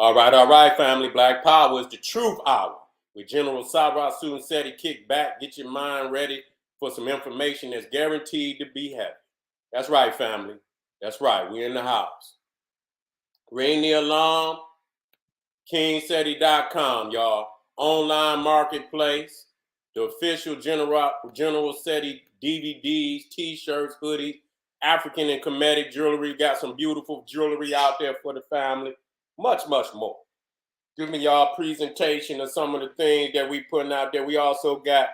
All right, family. Black Power is the truth hour with General Sabra Sunseti. Kick back, get your mind ready for some information that's guaranteed to be heavy. That's right, family. That's right. We're in the house. Ring the alarm. KingSeti.com, y'all. Online marketplace. The official General Seti DVDs, T-shirts, hoodies, African and Kemetic jewelry. Got some beautiful jewelry out there for the family. Much, much more. Give me y'all presentation of some of the things that we putting out there. We also got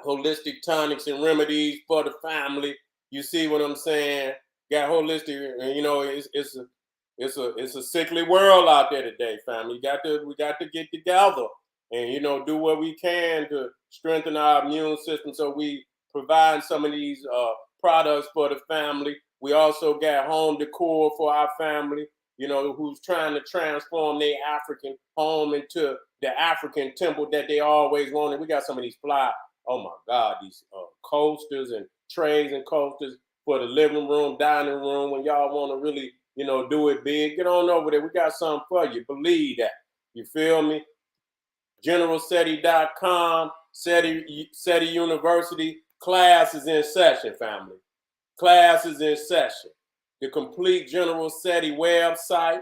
holistic tonics and remedies for the family. You see what I'm saying? Got holistic, you know, it's a sickly world out there today, family. We got to get together and do what we can to strengthen our immune system. So we provide some of these products for the family. We also got home decor for our family, who's trying to transform their African home into the African temple that they always wanted. We got some of these oh my God, these coasters and trays and coasters for the living room, dining room. When y'all want to really, do it big, get on over there. We got something for you. Believe that. You feel me? GeneralSeti.com, Seti University. Class is in session, family. Class is in session. The complete General Seti website,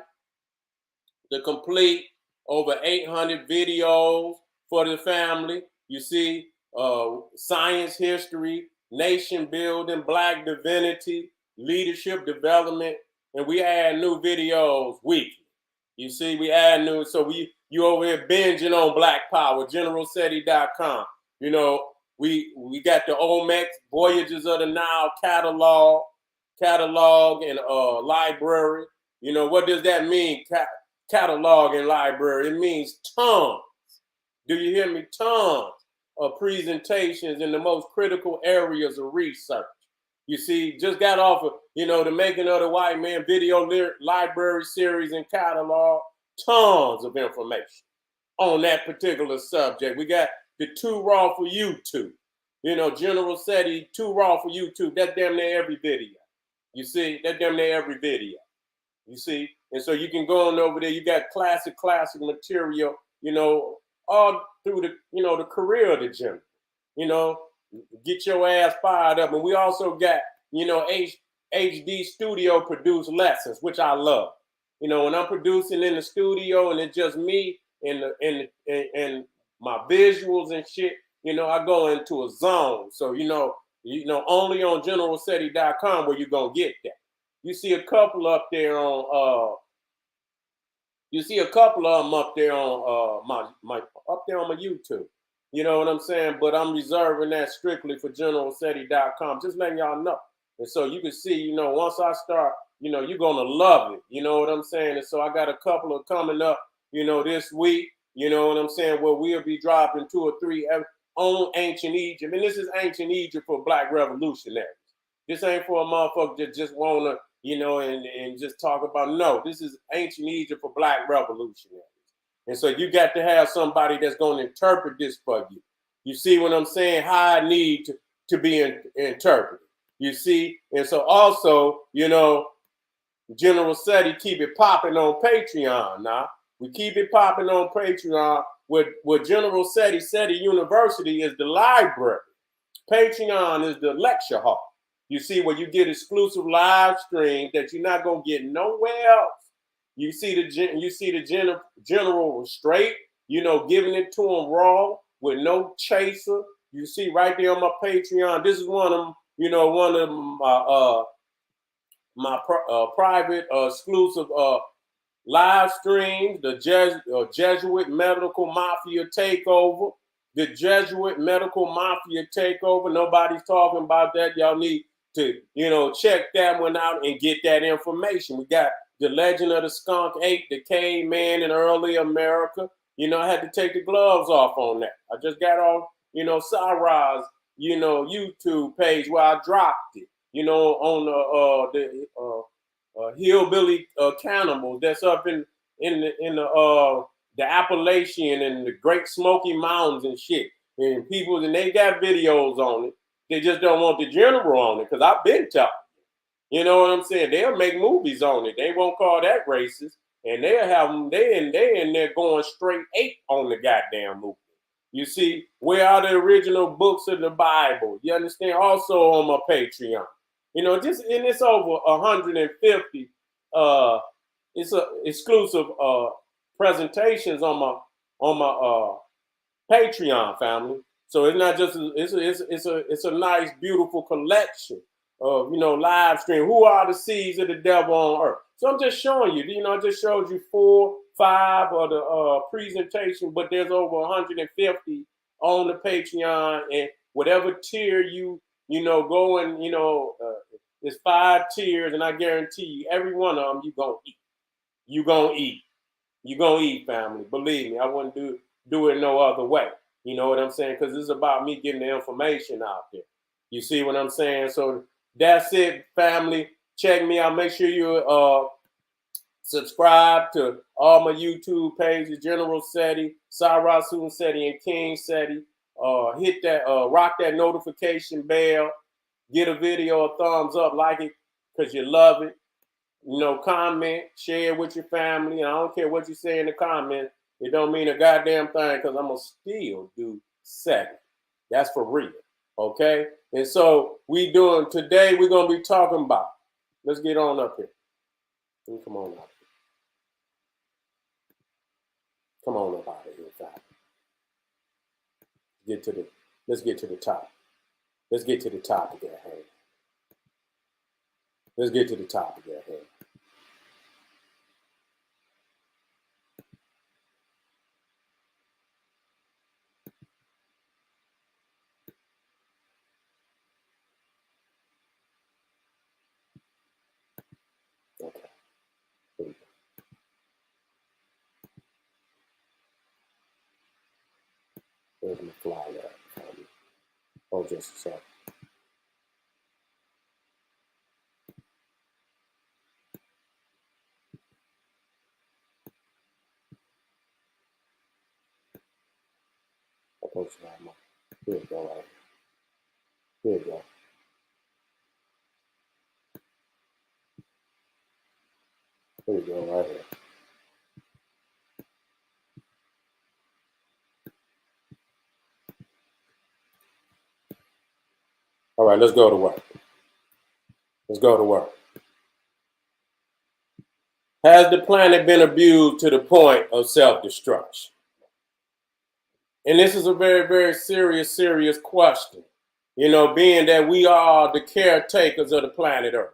the complete over 800 videos for the family. You see, science history, nation building, Black divinity, leadership development, and we add new videos weekly. You see, we add new, so you over here binging on Black Power, GeneralSeti.com. We got the Olmecs Voyages of the Nile catalog and library. What does that mean? Catalog and library. It means tons. Do you hear me? Tons of presentations in the most critical areas of research. You see, just got off of, the Making of the White Man video library series and catalog. Tons of information on that particular subject. We got the Too Raw for YouTube. General Seti, Too Raw for YouTube. That's damn near every video. You see, that's damn near every video. You see, and so you can go on over there. You got classic material, all through the career of the general. Get your ass fired up. And we also got, HD studio produced lessons, which I love. When I'm producing in the studio and it's just me and my visuals and shit, I go into a zone. So, only on GeneralSeti.com where you're going to get that. You see a couple up there on up there on my YouTube. You know what I'm saying? But I'm reserving that strictly for GeneralSeti.com. Just letting y'all know. And so you can see, once I start, you're gonna love it. You know what I'm saying? And so I got a couple of coming up, this week. You know what I'm saying? Where we'll be dropping 2 or 3 on ancient Egypt. And this is ancient Egypt for Black revolutionaries. This ain't for a motherfucker that just wanna, and just talk about. No, this is ancient Egypt for Black revolutionaries. And so you got to have somebody that's going to interpret this for you. You see what I'm saying? How I need to be interpreted. You see? And so also, General Seti keep it popping on Patreon now. We keep it popping on Patreon with General Seti University is the library. Patreon is the lecture hall. You see, where you get exclusive live streams that you're not going to get nowhere else. You see the general straight, giving it to them raw with no chaser. You see right there on my Patreon. This is one of my private exclusive live streams. The Jesuit Medical Mafia takeover. The Jesuit Medical Mafia takeover. Nobody's talking about that. Y'all need to check that one out and get that information. We got the Legend of the Skunk Ape, the Caveman in early America. I had to take the gloves off on that. I just got off, Sarah's, YouTube page where I dropped it, on the hillbilly cannibals that's up in the Appalachian and the Great Smoky Mountains and shit. And they got videos on it. They just don't want the general on it because I've been telling. You know what I'm saying? They'll make movies on it. They won't call that racist. and they'll have them. They in there going straight ape on the goddamn movie. You see, where are the original books of the Bible? You understand? Also on my Patreon. You know, just and it's over 150. It's a exclusive presentations on my Patreon family. So it's not just it's a nice beautiful collection of live stream. Who are the seeds of the devil on earth? So I'm just showing you. I just showed you 4, 5 of the presentation, but there's over 150 on the Patreon, and whatever tier you go and there's 5 tiers, and I guarantee you every one of them you gonna eat. You gonna eat. You gonna eat, family. Believe me, I wouldn't do it no other way. You know what I'm saying? Because this is about me getting the information out there. You see what I'm saying? So that's it, family. Check me out. Make sure you subscribe to all my YouTube pages, General Seti, Sarasun Seti, and King Seti. Hit that, rock that notification bell. Get a video a thumbs up, like it because you love it. Comment, share with your family. I don't care what you say in the comments. It don't mean a goddamn thing because I'm going to still do Seti. That's for real. Okay? And so today we're going to be talking about, let's get on up here. Come on up. Come on up out of here, family. Let's get to the top. Let's get to the topic at hand. Let's get to the topic at hand. Okay. Here we go. There's my fly up. Oh, just a second. Here we go, right here. Here we go. Here we go, right here. All right, let's go to work. Let's go to work. Has the planet been abused to the point of self-destruction? And this is a very, very serious question. Being that we are the caretakers of the planet Earth.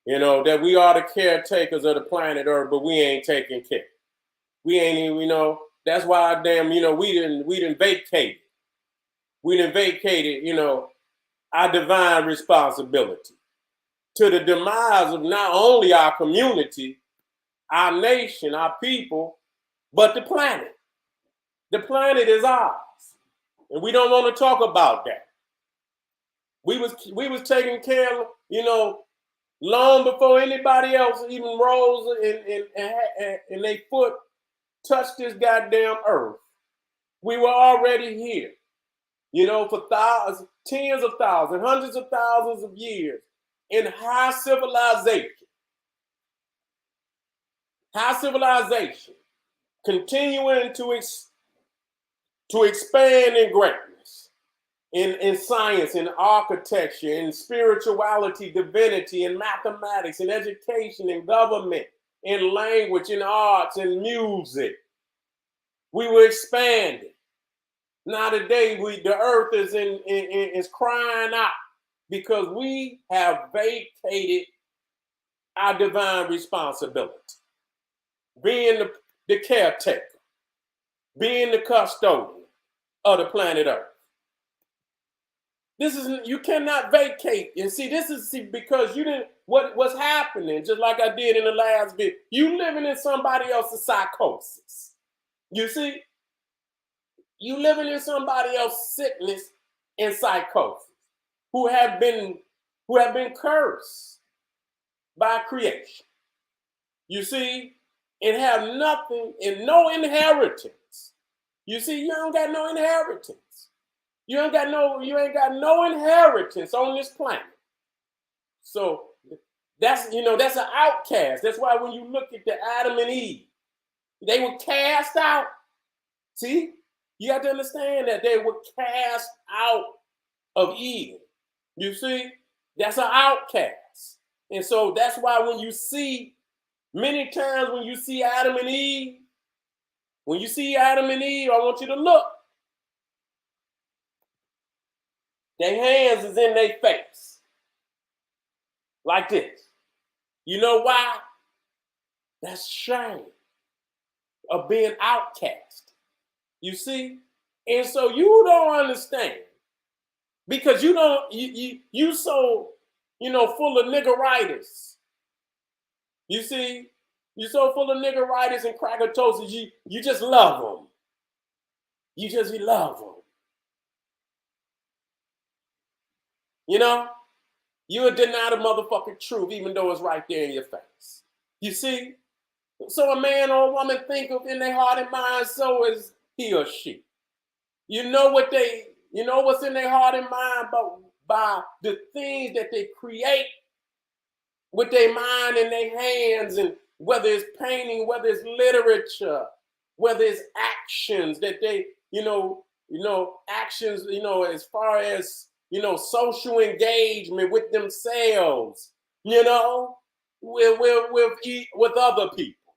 That we are the caretakers of the planet Earth, but we ain't taking care. We ain't even, that's why we didn't vacate. We didn't vacated, our divine responsibility to the demise of not only our community, our nation, our people, but the planet. The planet is ours. And we don't want to talk about that. We was taking care of, long before anybody else even rose and they foot touched this goddamn earth. We were already here, for thousands, tens of thousands, hundreds of thousands of years in high civilization, continuing to expand in greatness, in science, in architecture, in spirituality, divinity, in mathematics, in education, in government, in language, in arts, in music. We were expanding. Now today, the earth is crying out because we have vacated our divine responsibility, being the caretaker, being the custodian of the planet Earth. You cannot vacate. And see, because you didn't, what's happening, just like I did in the last bit, you living in somebody else's psychosis. You see? You living in somebody else's sickness and psychosis, who have been cursed by creation. You see, and have nothing and no inheritance. You see, you don't got no inheritance. You ain't got no inheritance on this planet. So That's, that's an outcast. That's why when you look at the Adam and Eve, they were cast out. See, you have to understand that they were cast out of Eden. You see, that's an outcast. And so that's why when you see, many times when you see Adam and Eve, I want you to look. Their hands is in their face. Like this. You know why? That's shame of being outcast. You see? And so you don't understand. Because you don't, you so, full of niggeritis. You see? You're so full of niggeritis and crackatosis, you just love them. You just love them. You would deny the motherfucking truth even though it's right there in your face. You see? So a man or a woman think of in their heart and mind, so is he or she. You know what's in their heart and mind, but by the things that they create with their mind and their hands, and whether it's painting, whether it's literature, whether it's actions that they, actions, as far as, social engagement with themselves, with other people.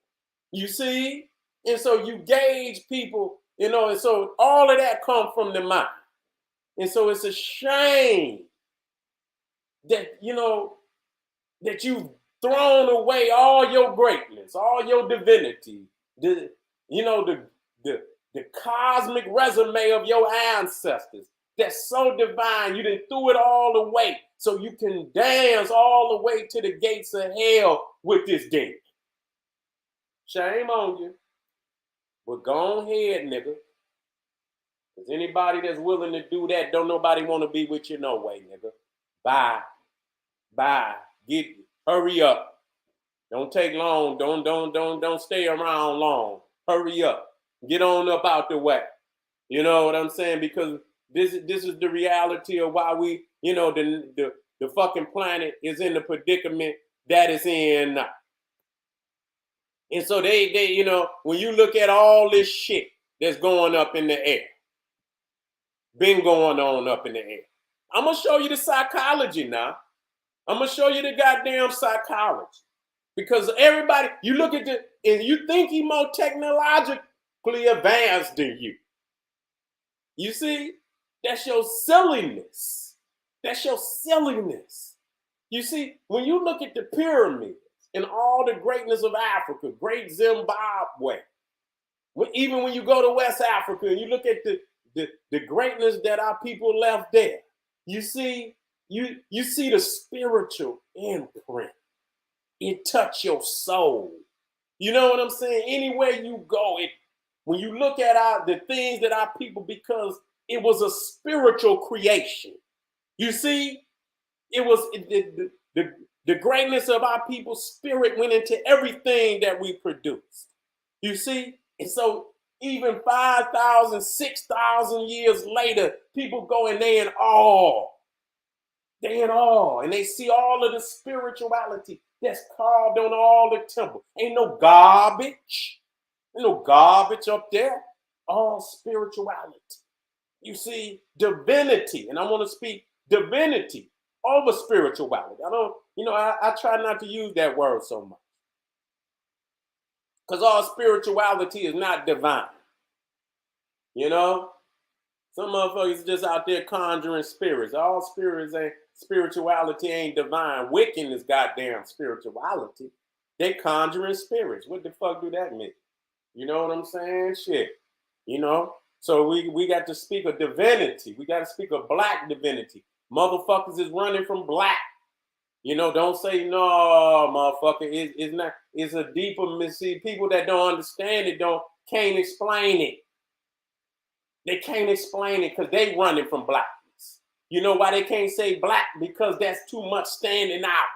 You see? And so you gauge people, and so all of that comes from the mind. And so it's a shame that, that you've thrown away all your greatness, all your divinity, the cosmic resume of your ancestors. That's so divine. You done threw it all away so you can dance all the way to the gates of hell with this demon. Shame on you. But go ahead, nigga. Because anybody that's willing to do that, don't nobody want to be with you no way, nigga. Bye. Hurry up. Don't take long. Don't stay around long. Hurry up. Get on up out the way. You know what I'm saying? Because this is the reality of why we, the fucking planet is in the predicament that it's in now. And so they when you look at all this shit that's going up in the air, been going on up in the air. I'm going to show you the psychology now. I'm going to show you the goddamn psychology. Because everybody, you look at and you think he's more technologically advanced than you. You see? That's your silliness. You see, when you look at the pyramids and all the greatness of Africa, great Zimbabwe, even when you go to West Africa and you look at the greatness that our people left there, you see the spiritual imprint. It touched your soul. You know what I'm saying? Anywhere you go, when you look at the things that our people, because it was a spiritual creation. You see, it was the greatness of our people's spirit went into everything that we produced. You see? And so even 5,000, 6,000 years later, people go and they in awe. And they see all of the spirituality that's carved on all the temple. Ain't no garbage. Ain't no garbage up there. All spirituality. You see, divinity. And I want to speak divinity over spirituality. I try not to use that word so much. Because all spirituality is not divine. Some motherfuckers just out there conjuring spirits. All spirituality ain't divine. Wiccan is goddamn spirituality. They conjuring spirits. What the fuck do that mean? You know what I'm saying? Shit. So we got to speak of divinity. We got to speak of black divinity. Motherfuckers is running from black. Don't say no, motherfucker. It's not. It's a deeper. See, people that don't understand it can't explain it. They can't explain it because they running from blackness. You know why they can't say black? Because that's too much standing out.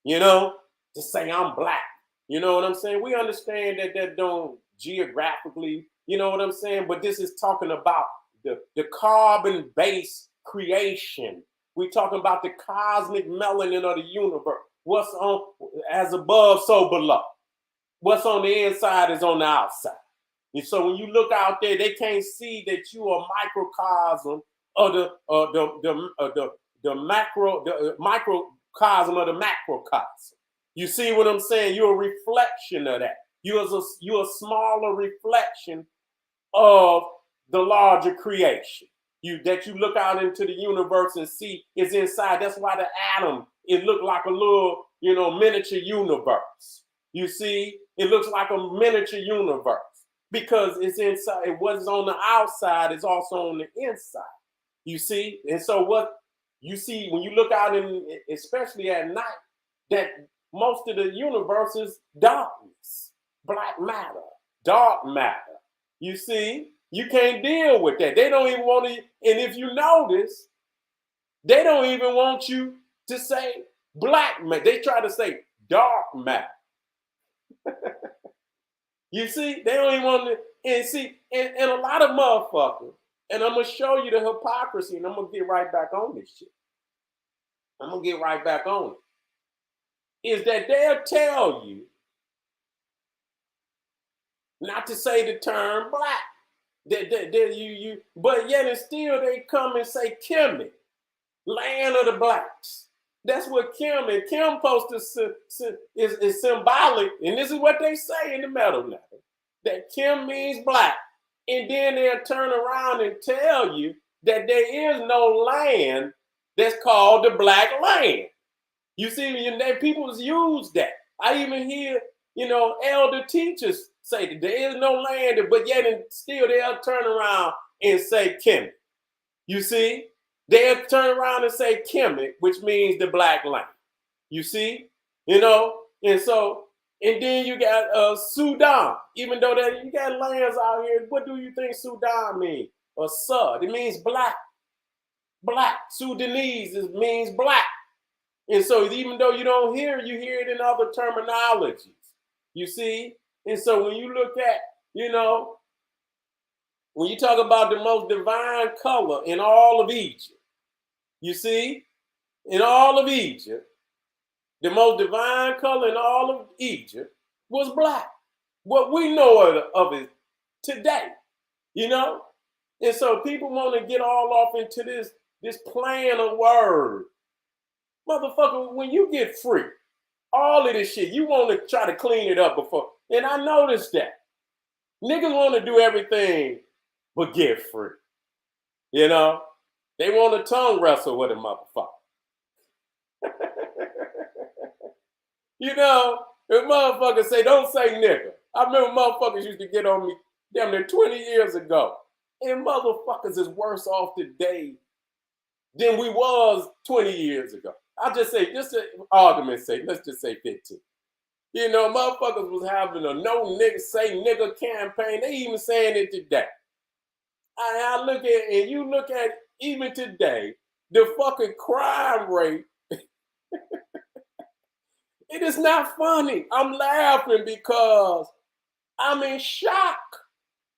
To say I'm black. You know what I'm saying? We understand that don't geographically. You know what I'm saying? But this is talking about the carbon-based creation. We're talking about the cosmic melanin of the universe. what's on as above, so below. What's on the inside is on the outside. And so when you look out there, they can't see that you are a microcosm of the macro, the microcosm of the macrocosm. You see what I'm saying? You're a reflection of that. You're a smaller reflection of the larger creation. That you look out into the universe and see is inside. That's why the atom, it looked like a little, miniature universe. You see, it looks like a miniature universe because it's inside. What's on the outside is also on the inside. You see, and so what you see when you look out in, especially at night, that most of the universe is darkness, black matter, dark matter. You see, you can't deal with that. They don't even want to, and if you notice, they don't even want you to say black matter. They try to say dark matter. You see, they don't even want to, and see, and a lot of motherfuckers, and I'm going to show you the hypocrisy, and I'm going to get right back on this shit. I'm going to get right back on it. Is that they'll tell you not to say the term black. But yet and still they come and say Kemet, land of the blacks. That's what Kim and Kim posted is symbolic, and this is what they say in the metal letter, that Kim means black, and then they'll turn around and tell you that there is no land that's called the black land. You see, people use that. I even hear, elder teachers say that there is no land, but yet and still they'll turn around and say Kemet. You see, they'll turn around and say Kemet, which means the black land. You see, and so, and then you got Sudan. Even though you got lands out here, what do you think Sudan means? Or Sud, it means black. Black. Sudanese means black. And so even though you don't hear it, you hear it in other terminologies. You see? And so when you look at, when you talk about the most divine color in all of Egypt, you see? In all of Egypt, the most divine color in all of Egypt was black. What we know of it today, And so people want to get all off into this playing of words. Motherfucker, when you get free, all of this shit, you want to try to clean it up before. And I noticed that. Niggas want to do everything but get free. They want to tongue wrestle with a motherfucker. If motherfuckers say, don't say nigga. I remember motherfuckers used to get on me damn near 20 years ago. And motherfuckers is worse off today than we was 20 years ago. I'll just say, just for argument's sake, let's just say 15. Motherfuckers was having a no nigga say nigga campaign. They even saying it today. I look at, and you look at even today, the fucking crime rate. It is not funny. I'm laughing because I'm in shock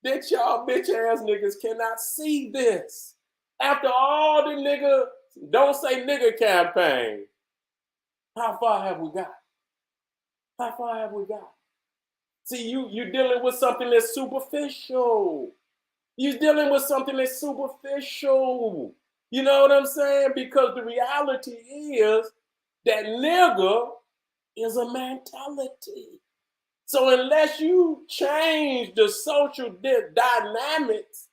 that y'all bitch ass niggas cannot see this. After all the nigga don't say nigga campaign, how far have we got? How far have we got? See, you're dealing with something that's superficial. You're dealing with something that's superficial. You know what I'm saying? Because the reality is that nigga is a mentality. So unless you change the social dynamics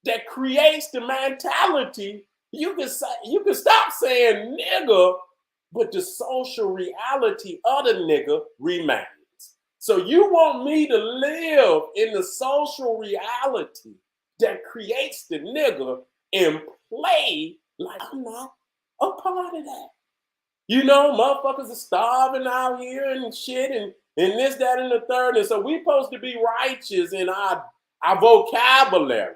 that creates the mentality, you can stop saying nigga, but the social reality of the nigga remains. So you want me to live in the social reality that creates the nigga and play like I'm not a part of that. Motherfuckers are starving out here and shit and this, that, and the third. And so we supposed to be righteous in our vocabulary,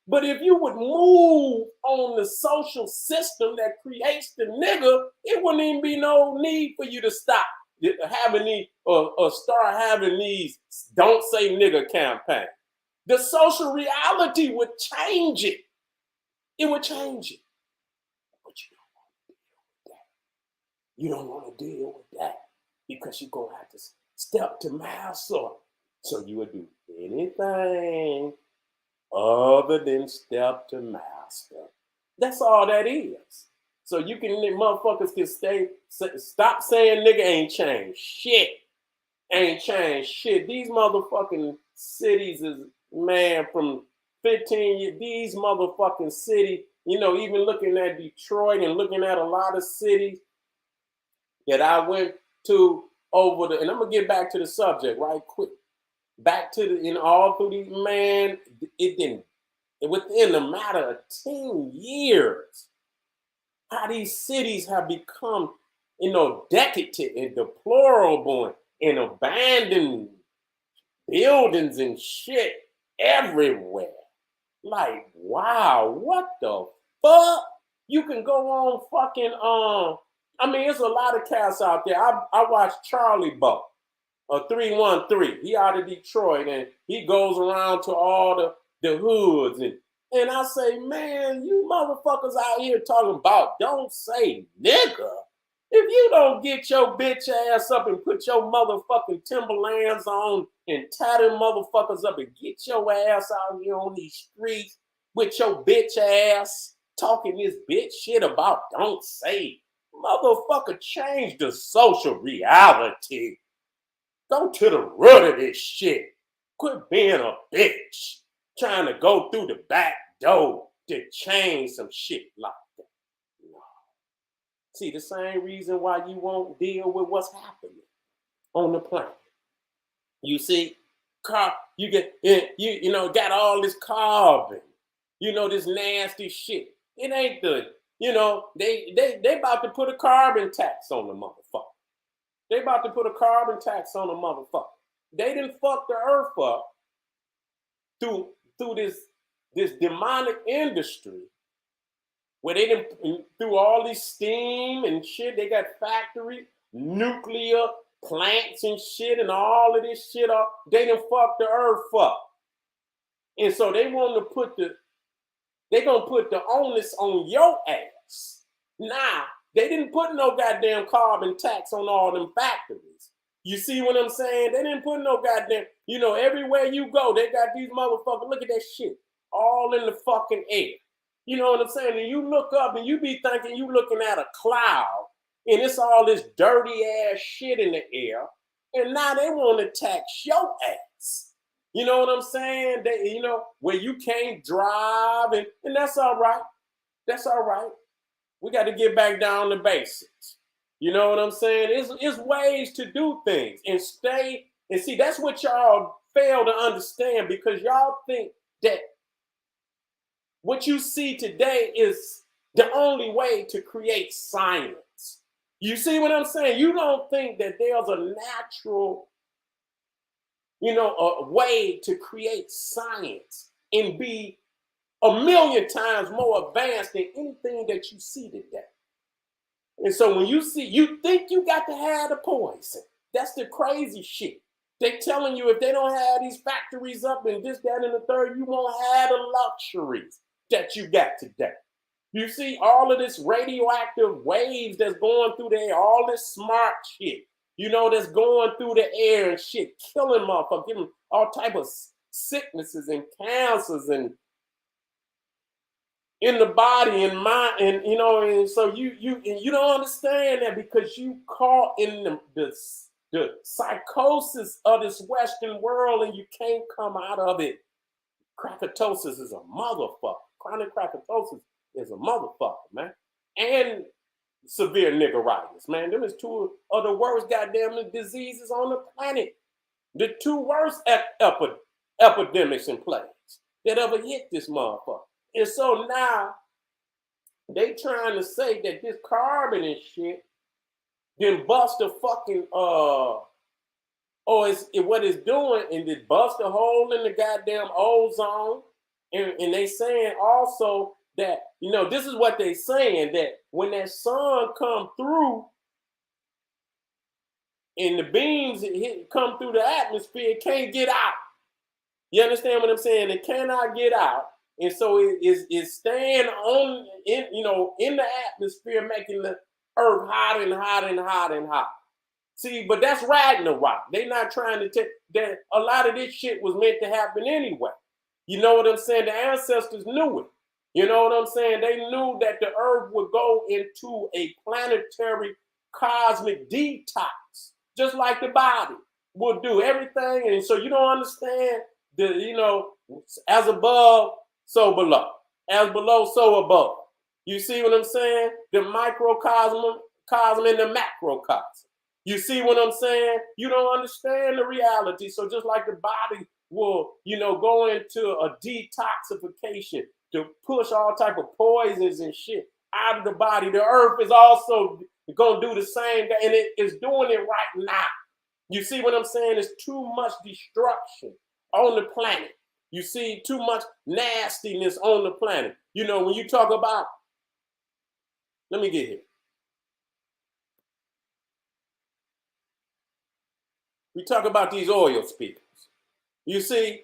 But if you would move on the social system that creates the nigga, it wouldn't even be no need for you to stop having these or start having these don't say nigga campaign. The social reality would change it. It would change it. But you don't want to deal with that. You don't want to deal with that because you're going to have to step to master. So you would do anything other than step to master. That's all that is. So you can, motherfuckers can stop saying nigga ain't changed shit. Ain't changed shit. These motherfucking cities is, man, from 15 years, these motherfucking cities, you know, even looking at Detroit and looking at a lot of cities that I went to over the, and I'm gonna get back to the subject right quick. Back to the, in all through these, man, it didn't, within a matter of 10 years, how these cities have become, you know, decadent and deplorable and abandoned buildings and shit everywhere. Like, wow, what the fuck? You can go on fucking I mean, there's a lot of cats out there. I watched Charlie Buck, 313. He out of Detroit and he goes around to all the hoods and I say, man, you motherfuckers out here talking about don't say nigga. If you don't get your bitch ass up and put your motherfucking Timberlands on and tie them motherfuckers up and get your ass out here on these streets with your bitch ass talking this bitch shit about don't say, motherfucker, change the social reality. Go to the root of this shit. Quit being a bitch trying to go through the back door to change some shit like that. No. See, the same reason why you won't deal with what's happening on the planet. You see, you get you know, got all this carbon, you know, this nasty shit. It ain't the, you know, they about to put a carbon tax on the motherfucker. They about to put a carbon tax on the motherfucker. They didn't fuck the earth up through this demonic industry where they didn't through all this steam and shit. They got factories, nuclear plants and shit, and all of this shit up. They didn't fuck the earth up, and so they want to put they gonna put the onus on your ass. Nah, they didn't put no goddamn carbon tax on all them factories. You see what I'm saying? They didn't put no goddamn, you know, everywhere you go, they got these motherfuckers, look at that shit, all in the fucking air. You know what I'm saying? And you look up and you be thinking you looking at a cloud and it's all this dirty ass shit in the air. And now they want to tax your ass. You know what I'm saying? They, you know, where you can't drive and that's all right. That's all right. We got to get back down to basics. You know what I'm saying? It's ways to do things and stay and see. That's what y'all fail to understand because y'all think that what you see today is the only way to create science. You see what I'm saying? You don't think that there's a natural, you know, a way to create science and be a million times more advanced than anything that you see today. And so when you see, you think you got to have the poison. That's the crazy shit. They telling you if they don't have these factories up and this, that, and the third, you won't have the luxuries that you got today. You see all of this radioactive waves that's going through the air, all this smart shit, you know, that's going through the air and shit, killing motherfuckers, giving all type of sicknesses and cancers and in the body and mind, and you know, and so you don't understand that because you caught in the psychosis of this Western world and you can't come out of it. Crackatosis is a motherfucker. Chronic crackatosis is a motherfucker, man. And severe niggeritis, man. Them is two of the worst goddamn diseases on the planet. The two worst epidemics and plagues that ever hit this motherfucker. And so now they trying to say that this carbon and shit then bust a fucking what it's doing and it bust a hole in the goddamn ozone. And they saying also that, you know, this is what they saying, that when that sun come through and the beams come through the atmosphere, it can't get out. You understand what I'm saying? It cannot get out. And so it's staying on in the atmosphere, making the earth hot and hot and hot and hot. See, but that's Ragnarok. They're not trying to take that. A lot of this shit was meant to happen anyway. You know what I'm saying? The ancestors knew it. You know what I'm saying? They knew that the earth would go into a planetary cosmic detox, just like the body will do everything. And so you don't understand as above, so below. As below, so above. You see what I'm saying? The microcosm and the macrocosm. You see what I'm saying? You don't understand the reality. So just like the body will, go into a detoxification to push all type of poisons and shit out of the body, the earth is also going to do the same thing, and it is doing it right now. You see what I'm saying? There's too much destruction on the planet. You see too much nastiness on the planet. When you talk about, let me get here. We talk about these oil spills. You see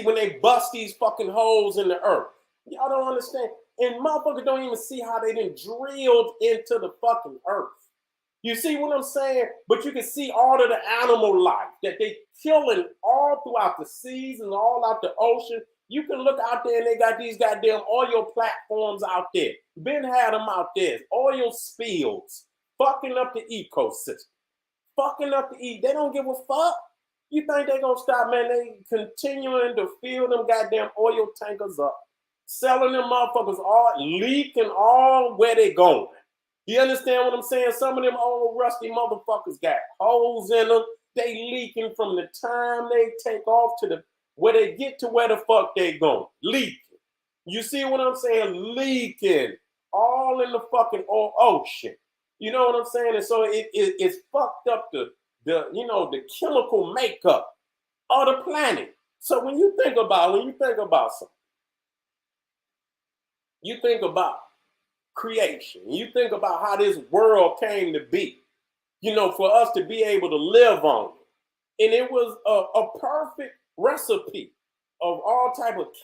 when they bust these fucking holes in the earth. Y'all don't understand. And motherfuckers don't even see how they done drilled into the fucking earth. You see what I'm saying? But you can see all of the animal life that they killing all throughout the seas and all out the ocean. You can look out there and they got these goddamn oil platforms out there. Ben had them out there. Oil spills. Fucking up the ecosystem. Fucking up the They don't give a fuck. You think they gonna stop, man? They continuing to fill them goddamn oil tankers up. Selling them motherfuckers all, leaking all where they going. You understand what I'm saying? Some of them old rusty motherfuckers got holes in them. They leaking from the time they take off to where they get to where the fuck they going. Leaking. You see what I'm saying? Leaking. All in the fucking ocean. You know what I'm saying? And so it's fucked up the chemical makeup of the planet. So when you think about something, you think about creation. You think about how this world came to be, for us to be able to live on it. And it was a perfect recipe of all type of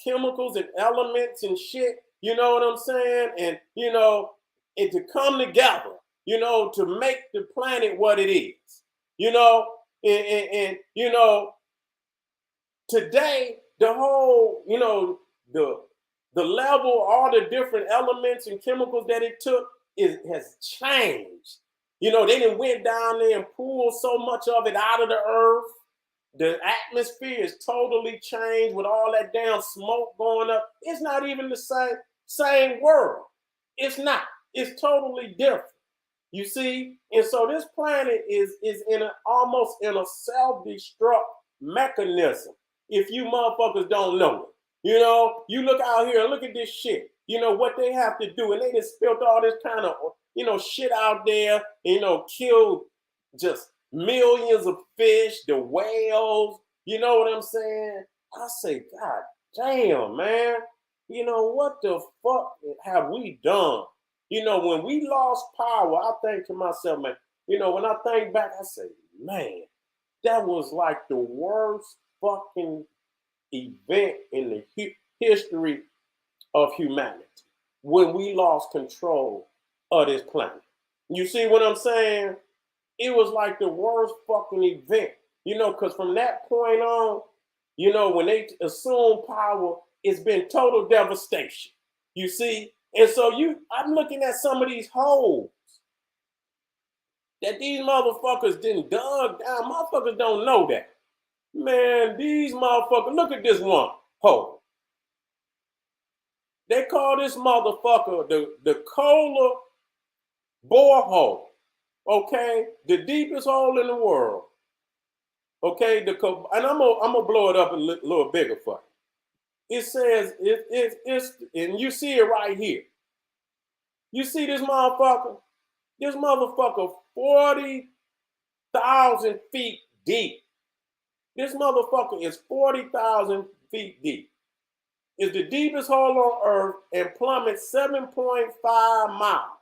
chemicals and elements and shit. You know what I'm saying? And, and to come together, to make the planet what it is, and today, the whole, the level, all the different elements and chemicals that it took has changed. They done went down there and pulled so much of it out of the earth. The atmosphere is totally changed with all that damn smoke going up. It's not even the same world. It's not. It's totally different. You see? And so this planet is almost in a self-destruct mechanism. If you motherfuckers don't know it. You look out here and look at this shit. What they have to do. And they just spilled all this kind of, shit out there, killed just millions of fish, the whales. You know what I'm saying? I say, God damn, man. What the fuck have we done? When we lost power, I think to myself, man, when I think back, I say, man, that was like the worst fucking event in the history of humanity when we lost control of this planet. You see what I'm saying? It was like the worst fucking event, because from that point on, when they assume power, it's been total devastation. You see? And so I'm looking at some of these holes that these motherfuckers didn't dug down. Motherfuckers don't know that. Man, these motherfuckers, look at this one hole. They call this motherfucker the Kohler borehole. Okay? The deepest hole in the world. Okay? And I'm gonna blow it up a little bigger for you. It says it's and you see it right here. You see this motherfucker? This motherfucker 40,000 feet deep. This motherfucker is 40,000 feet deep. It's the deepest hole on earth and plummets 7.5 miles.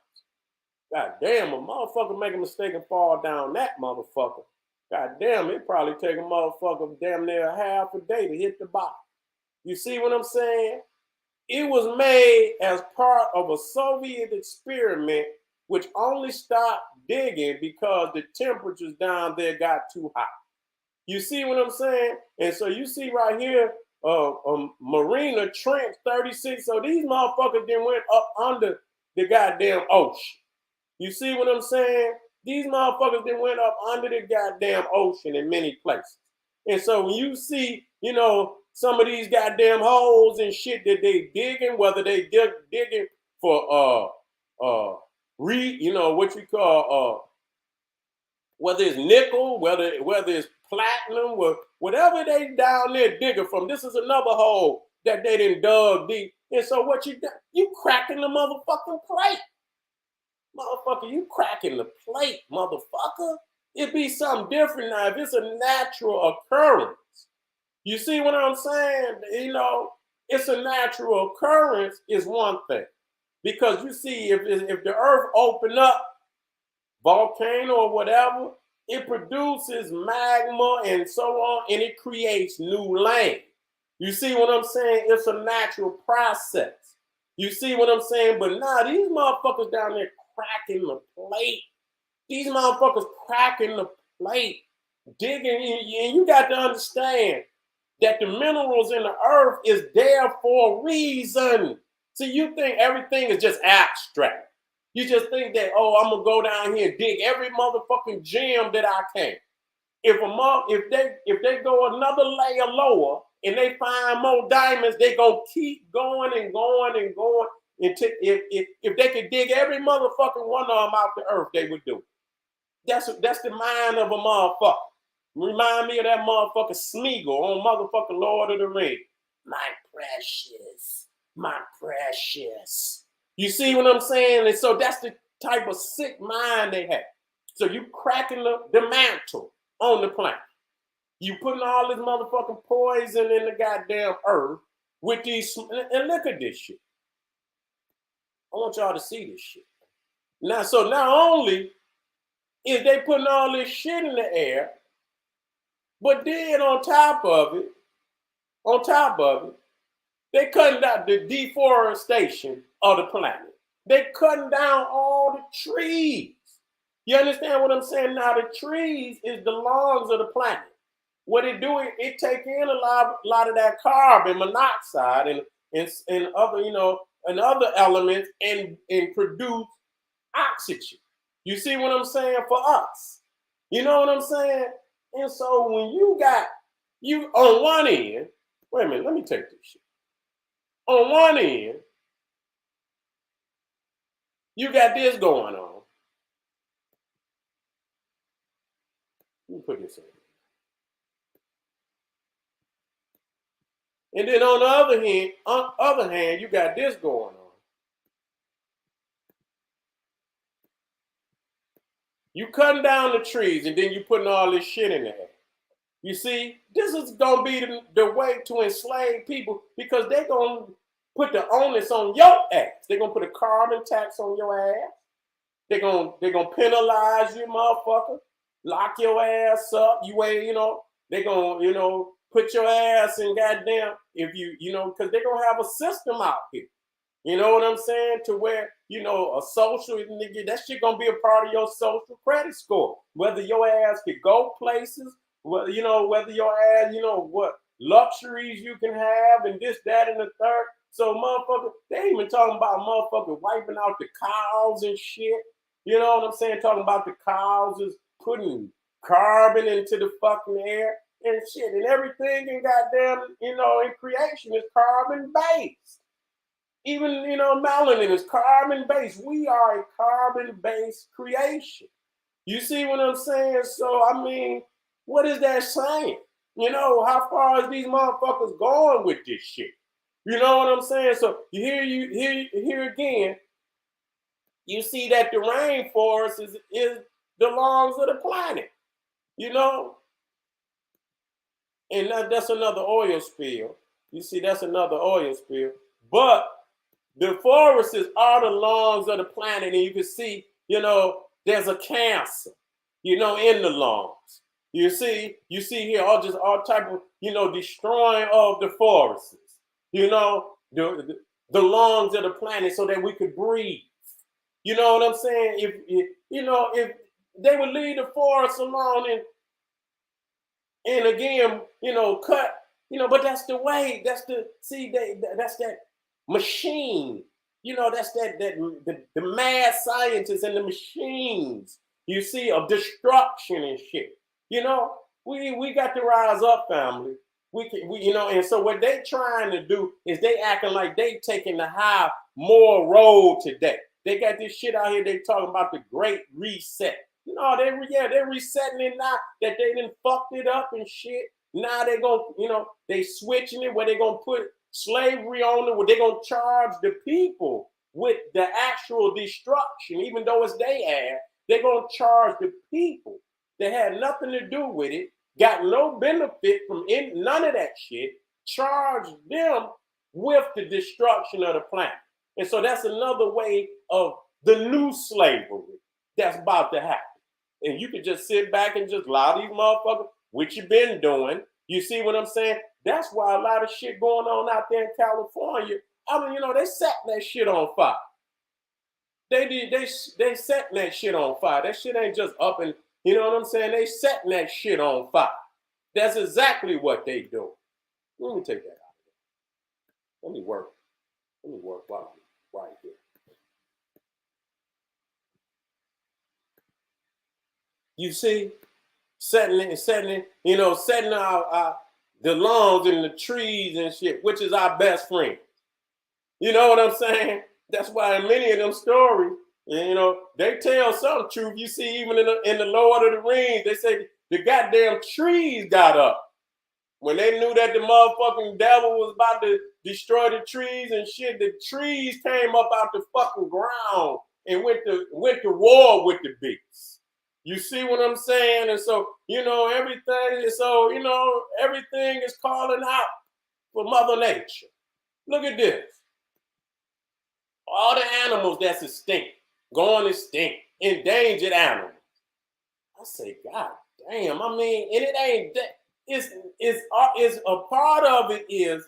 God damn, a motherfucker make a mistake and fall down that motherfucker. God damn, it probably take a motherfucker damn near a half a day to hit the bottom. You see what I'm saying? It was made as part of a Soviet experiment, which only stopped digging because the temperatures down there got too hot. You see what I'm saying? And so you see right here, Marina Trench 36. So these motherfuckers then went up under the goddamn ocean. You see what I'm saying? These motherfuckers then went up under the goddamn ocean in many places. And so when you see, some of these goddamn holes and shit that they digging, whether they digging for what you call whether it's nickel, whether it's platinum, or whatever they down there digging from. This is another hole that they done dug deep. And so what you cracking the motherfucking plate. Motherfucker, you cracking the plate, motherfucker. It'd be something different now if it's a natural occurrence. You see what I'm saying? It's a natural occurrence is one thing. Because you see, if the earth open up, volcano or whatever, it produces magma and so on, and it creates new land. You see what I'm saying? It's a natural process. You see what I'm saying? But now these motherfuckers down there cracking the plate. These motherfuckers cracking the plate, digging, and you got to understand that the minerals in the earth is there for a reason. See, you think everything is just abstract. You just think that, I'm gonna go down here and dig every motherfucking gem that I can. If they go another layer lower and they find more diamonds, they gonna keep going and going and going. If they could dig every motherfucking one of them out the earth, they would do it. That's the mind of a motherfucker. Remind me of that motherfucker Smeagol on motherfucking Lord of the Rings. My precious. You see what I'm saying? And so that's the type of sick mind they have. So you cracking the mantle on the planet. You putting all this motherfucking poison in the goddamn earth with these, and look at this shit. I want y'all to see this shit. Now, so not only is they putting all this shit in the air, but then on top of it, they cutting down the deforestation of the planet. They cutting down all the trees. You understand what I'm saying? Now the trees is the lungs of the planet. What it do, it take in a lot of that carbon monoxide and other, and other elements and produce oxygen. You see what I'm saying? For us. You know what I'm saying? And so when you on one end, wait a minute, let me take this shit. On one end, you got this going on. Let me put this in. And then on the other hand, you got this going on. You cutting down the trees and then you putting all this shit in there. You see, this is gonna be the way to enslave people because they're gonna put the onus on your ass. They're gonna put a carbon tax on your ass. They're gonna penalize you, motherfucker. Lock your ass up. They're gonna, put your ass in goddamn, if because they're gonna have a system out here. You know what I'm saying? To where, a social, that shit gonna be a part of your social credit score. Whether your ass could go places, whether your ass, what luxuries you can have and this, that, and the third. So motherfucker, they ain't even talking about motherfucker wiping out the cows and shit. You know what I'm saying? Talking about the cows is putting carbon into the fucking air and shit. And everything in goddamn, in creation is carbon based. Even, melanin is carbon based. We are a carbon based creation. You see what I'm saying? So, I mean, what is that saying? How far is these motherfuckers going with this shit? You know what I'm saying? So here again, you see that the rainforest is the lungs of the planet, and that's another oil spill. You see, that's another oil spill. But the forests are the lungs of the planet, and you can see, there's a cancer, in the lungs. You see here all type of, destroying of the forests. The the lungs of the planet so that we could breathe. You know what I'm saying? If they would leave the forest alone and again, cut, but that's the way. That's that's that machine. That's the mad scientists and the machines. You see, of destruction and shit. We got to rise up, family. And so what they trying to do is they acting like they taking the high moral road today. They got this shit out here. They talking about the Great Reset. They're resetting it now that they done fucked it up and shit. Now they gonna, they switching it where they gonna put slavery on it, where they gonna charge the people with the actual destruction, even though it's they ass. They're gonna charge the people that had nothing to do with it, got no benefit from none of that shit, charge them with the destruction of the planet. And so that's another way of the new slavery that's about to happen. And you can just sit back and just allow these motherfuckers, which you've been doing. You see what I'm saying? That's why a lot of shit going on out there in California. I mean, they set that shit on fire. They setting that shit on fire. That shit ain't just up and, you know what I'm saying? They setting that shit on fire. That's exactly what they do. Let me take that out of there. Let me work while I'm right here. You see, setting our the lawns and the trees and shit, which is our best friend. You know what I'm saying? That's why in many of them stories, they tell some truth. You see, even in the Lord of the Rings, they say the goddamn trees got up when they knew that the motherfucking devil was about to destroy the trees and shit. The trees came up out the fucking ground and went to war with the beasts. You see what I'm saying? And so, everything is calling out for Mother Nature. Look at this. All the animals that's extinct, going extinct, endangered animals. I say, God damn, and it ain't that. It's a part of it is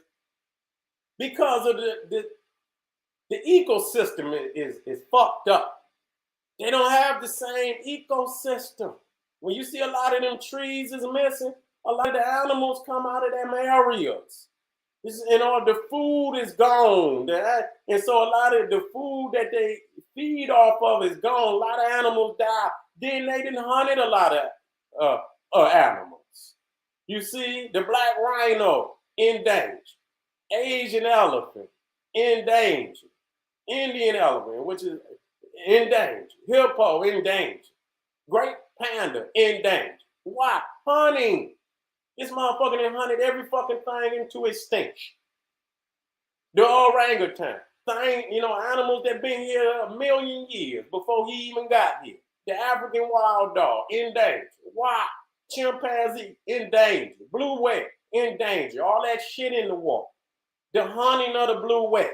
because of the ecosystem is fucked up. They don't have the same ecosystem. When you see a lot of them trees is missing, a lot of the animals come out of them areas. The food is gone. And so a lot of the food that they feed off of is gone. A lot of animals die. Then they didn't hunted a lot of animals. You see, the black rhino in danger. Asian elephant in danger. Indian elephant, which is in danger. Hippo in danger. Great panda in danger. Why? Hunting. This motherfucker done hunted every fucking thing into extinction. The orangutan, animals that been here 1 million years before he even got here. The African wild dog in danger. Why? Chimpanzee in danger. Blue whale in danger. All that shit in the water. The hunting of the blue whale.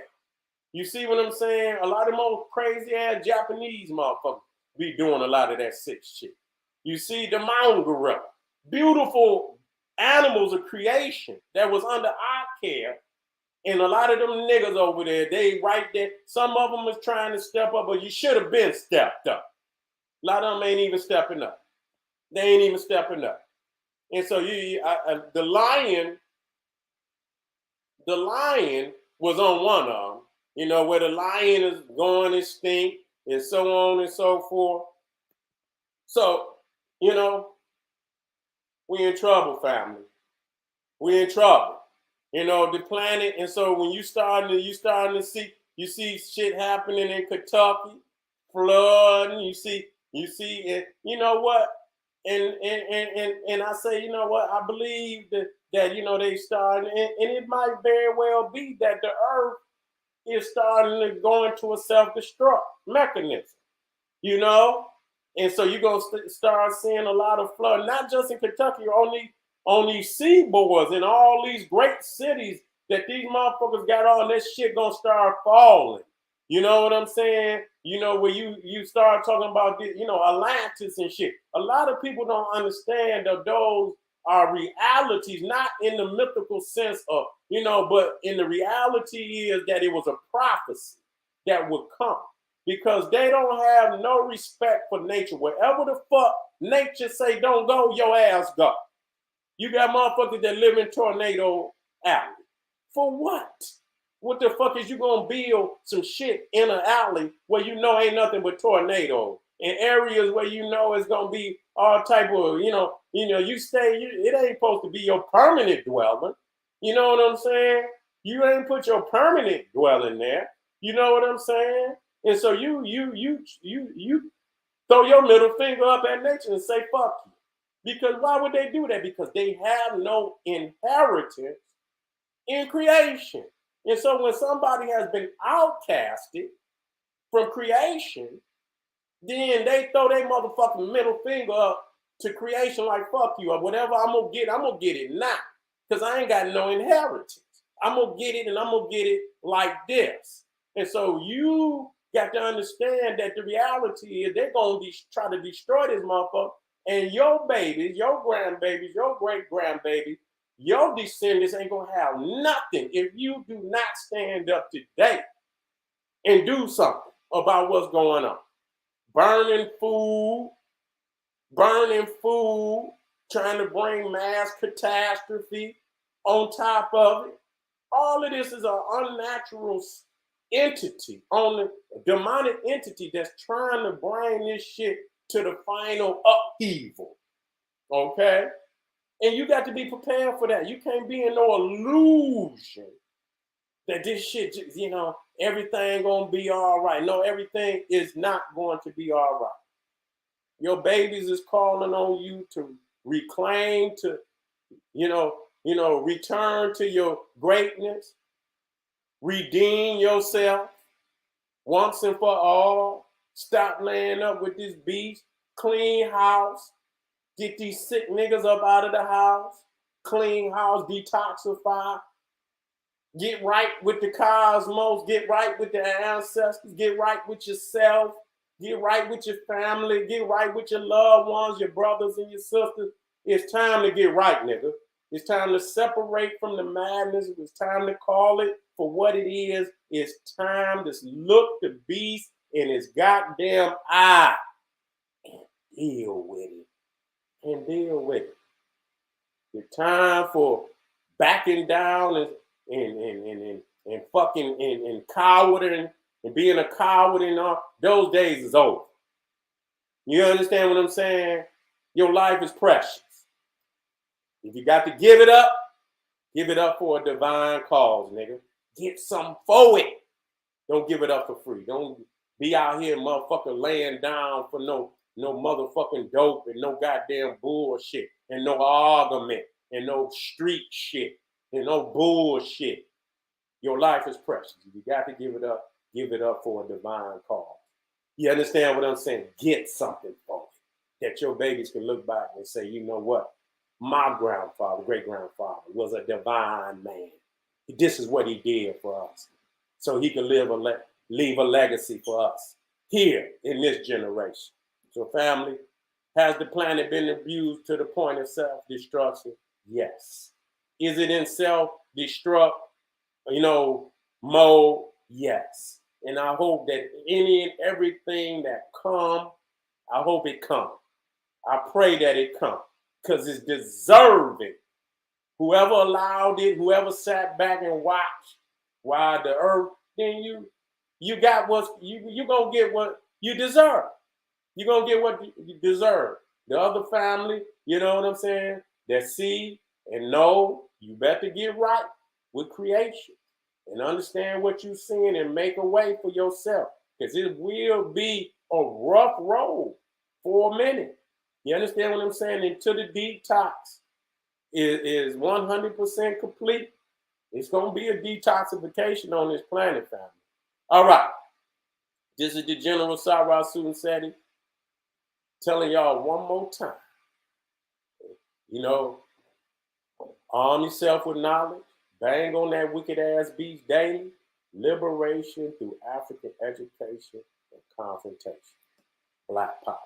You see what I'm saying? A lot of more crazy ass Japanese motherfuckers be doing a lot of that sick shit. You see the mountain gorilla. Beautiful animals of creation that was under our care. And a lot of them niggas over there, they right there. Some of them is trying to step up, but you should have been stepped up. A lot of them ain't even stepping up. They ain't even stepping up. And so the lion was on one of them, where the lion is going extinct and so on and so forth. So, we in trouble, family. We in trouble. The planet, and so when you starting to see shit happening in Kentucky, flooding, you see, and you know what? And I say, you know what? I believe that they starting, and it might very well be that the earth is starting to go into a self-destruct mechanism, and so you're gonna start seeing a lot of flood, not just in Kentucky, on these seaboards and all these great cities that these motherfuckers got on. This shit gonna start falling. You know what I'm saying? Where you start talking about, Atlantis and shit. A lot of people don't understand those are realities, not in the mythical sense of, but in the reality is that it was a prophecy that would come, because they don't have no respect for nature. Wherever the fuck nature say don't go, your ass go. You got motherfuckers that live in Tornado Alley. For what? What the fuck is you gonna build some shit in an alley where you know ain't nothing but tornadoes, in areas where you know it's gonna be all type of, you stay, it ain't supposed to be your permanent dwelling. You know what I'm saying? You ain't put your permanent dwelling there. You know what I'm saying? And so you throw your middle finger up at nature and say fuck you. Because why would they do that? Because they have no inheritance in creation. And so when somebody has been outcasted from creation, then they throw their motherfucking middle finger up to creation like fuck you, or whatever I'm gonna get it now. Because I ain't got no inheritance. I'm gonna get it, and I'm gonna get it like this. And so you got to understand that the reality is they're gonna try to destroy this motherfucker. And your babies, your grandbabies, your great grandbabies, your descendants ain't gonna have nothing if you do not stand up today and do something about what's going on. Burning food, trying to bring mass catastrophe on top of it. All of this is an unnatural entity, on the demonic entity that's trying to bring this shit to the final upheaval. Okay? And you got to be prepared for that. You can't be in no illusion that this shit, everything gonna be all right. No, everything is not going to be all right. Your babies is calling on you to reclaim, to, return to your greatness, redeem yourself once and for all. Stop laying up with this beast. Clean house. Get these sick niggas up out of the house. Clean house, detoxify. Get right with the cosmos. Get right with the ancestors. Get right with yourself. Get right with your family. Get right with your loved ones, your brothers and your sisters. It's time to get right, nigga. It's time to separate from the madness. It's time to call it for what it is. It's time to look the beast in his goddamn eye and deal with it. And deal with it. The time for backing down and fucking and cowarding and being a coward and all, those days is over. You understand what I'm saying? Your life is precious. If you got to give it up for a divine cause, nigga. Get something for it. Don't give it up for free. Don't be out here motherfucker laying down for no motherfucking dope and no goddamn bullshit and no argument and no street shit and no bullshit. Your life is precious. If you got to give it up for a divine cause. You understand what I'm saying? Get something for it that your babies can look back and say, you know what? My grandfather, great grandfather, was a divine man. This is what he did for us. So he can leave a legacy for us here in this generation. So family, has the planet been abused to the point of self-destruction? Yes. Is it in self-destruct, mode? Yes. And I hope that any and everything that come, I hope it come. I pray that it come, because it's deserving. Whoever allowed it, whoever sat back and watched while the earth, then you got what you gonna get what you deserve. You're gonna get what you deserve. The other family, you know what I'm saying, that see and know, you better get right with creation and understand what you're seeing and make a way for yourself, because it will be a rough road for a minute. You understand what I'm saying? Until the detox is 100% complete, it's going to be a detoxification on this planet, family. All right. This is the General Sarah Sunseti telling y'all one more time. Arm yourself with knowledge. Bang on that wicked ass beast daily. Liberation through African education and confrontation. Black power.